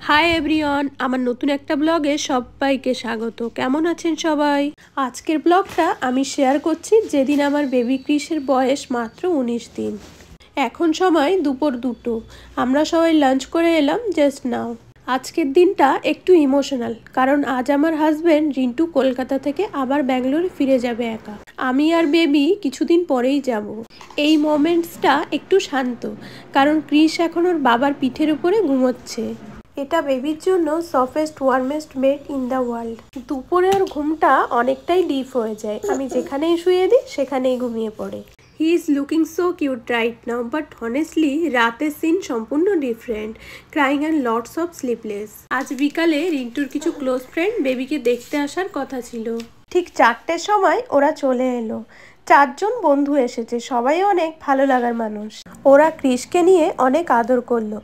Hi everyone, আমার নতুন একটা ব্লগে সবাইকে স্বাগত। কেমন আছেন সবাই? আজকের ব্লগটা আমি শেয়ার করছি যেদিন আমার বেবি ক্রিসের বয়স মাত্র 19 দিন। এখন সময় দুপুর 2টো। আমরা সবাই লাঞ্চ করে এলাম জাস্ট নাও। আজকের দিনটা একটু ইমোশনাল, কারণ আজ আমার হাজব্যান্ড রিন্টু কলকাতা থেকে আবার ব্যাঙ্গালোরে ফিরে যাবে একা। আমি আর বেবি কিছুদিন পরেই যাব। এই মোমেন্টসটা একটু শান্ত, কারণ ক্রিস এখন ওর বাবার পিঠের উপরে ঘুমোচ্ছে। এটা বেবির জন্য softest warmest bed in the world. দুপুরের ঘুমটা অনেকটাই ডিপ হয়ে যায়, আমি যেখানেই শুয়ে দিই সেখানেই ঘুমিয়ে পড়ে। He is looking so cute right now, but honestly রাতের সিন সম্পূর্ণ different, crying and lots of sleepless. আজ বিকালে রিন্টুর কিছু ক্লোজ ফ্রেন্ড বেবিকে দেখতে আসার কথা ছিল। ঠিক 4টের সময় ওরা চলে এলো। 4জন বন্ধু এসেছে, সবাই অনেক ভালো লাগার মানুষ। ওরা ক্রিসকে নিয়ে অনেক আদর করলো,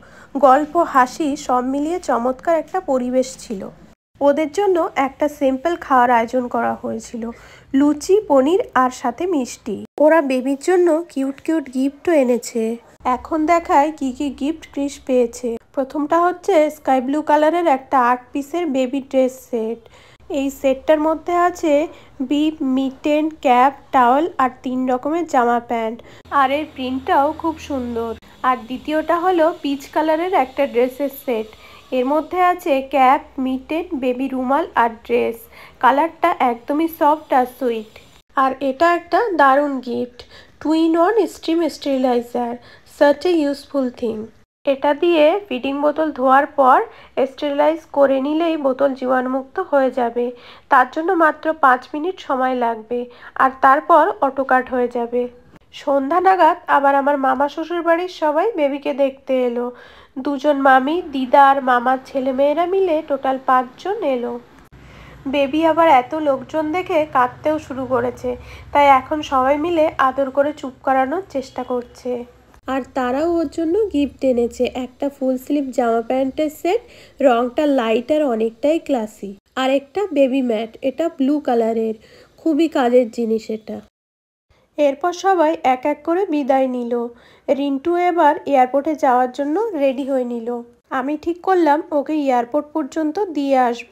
গল্প হাসি সব মিলিয়ে চমৎকার একটা পরিবেশ ছিল। ওদের জন্য একটা সিম্পল খাওয়ার আয়োজন করা হয়েছিল, লুচি পনির আর সাথে মিষ্টি। ওরা বেবির জন্য কিউট কিউট গিফটও এনেছে। এখন দেখায় কি কি গিফট ক্রিস পেয়েছে। প্রথমটা হচ্ছে স্কাই ব্লু কালারের একটা 8 পিসের বেবি ড্রেস সেট। এই সেটটার মধ্যে আছে বিব, মিটেন, ক্যাপ, টাওয়েল আর 3 রকমের জামা প্যান্ট, আর এর প্রিন্টটাও খুব সুন্দর। আর দ্বিতীয়টা হলো পিচ কালারের একটা ড্রেসের সেট। এর মধ্যে আছে ক্যাপ, মিটেন, বেবি রুমাল আর ড্রেস। কালারটা একদমই সফট আর সুইট। আর এটা একটা দারুণ gift, 2-in-1 steam steriliser, such a useful thing. এটা দিয়ে ফিডিং বোতল ধোয়ার পর স্টেরিলাইজ করে নিলেই বোতল জীবাণুমুক্ত হয়ে যাবে। তার জন্য মাত্র 5 মিনিট সময় লাগবে, আর তারপর অটো কাট হয়ে যাবে। সন্ধ্যা নাগাদ আবার আমার মামা শ্বশুর বাড়ির সবাই বেবিকে দেখতে এলো। 2জন মামি, দিদা আর মামার ছেলেমেয়েরা মিলে টোটাল 5জন এলো। বেবি আবার এত লোকজন দেখে কাঁদতেও শুরু করেছে, তাই এখন সবাই মিলে আদর করে চুপ করানোর চেষ্টা করছে। আর তারাও ওর জন্য গিফট এনেছে, একটা ফুল স্লিভ জামা প্যান্টের সেট, রংটা লাইট আর অনেকটাই ক্লাসি। আর একটা বেবি ম্যাট, এটা ব্লু কালারের, খুবই কাজের জিনিস এটা। এরপর সবাই এক এক করে বিদায় নিল। রিন্টু এবার এয়ারপোর্টে যাওয়ার জন্য রেডি হয়ে নিল। আমি ঠিক করলাম ওকে এয়ারপোর্ট পর্যন্ত দিয়ে আসব।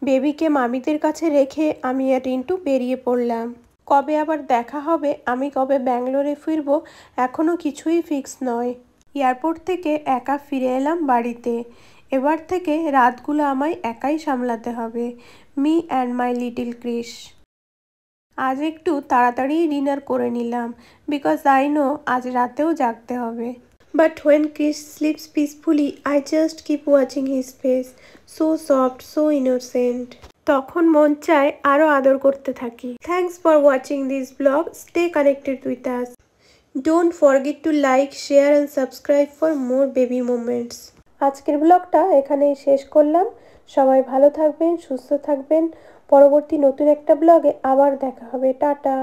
বেবিকে মামিদের কাছে রেখে আমি আর রিন্টু বেরিয়ে পড়লাম। কবে আবার দেখা হবে, আমি কবে ব্যাঙ্গালোরে ফিরবো, এখনও কিছুই ফিক্স নয়। এয়ারপোর্ট থেকে একা ফিরে এলাম বাড়িতে। এবার থেকে রাতগুলো আমায় একাই সামলাতে হবে। Me and my little Chris. আজ একটু তাড়াতাড়ি ডিনার করে নিলাম, বিকজ আই নো আজ রাতেও জাগতে হবে। But when Chris sleeps peacefully, I just keep watching his face, so soft, so innocent. তখন মন চায় আরও আদর করতে থাকি। Thanks for watching this vlog. Stay connected with us. Don't forget to like, share and subscribe for more baby moments. আজকের ব্লগটা এখানেই শেষ করলাম। সবাই ভালো থাকবেন, সুস্থ থাকবেন। পরবর্তী নতুন একটা ব্লগে আবার দেখা হবে। টাটা।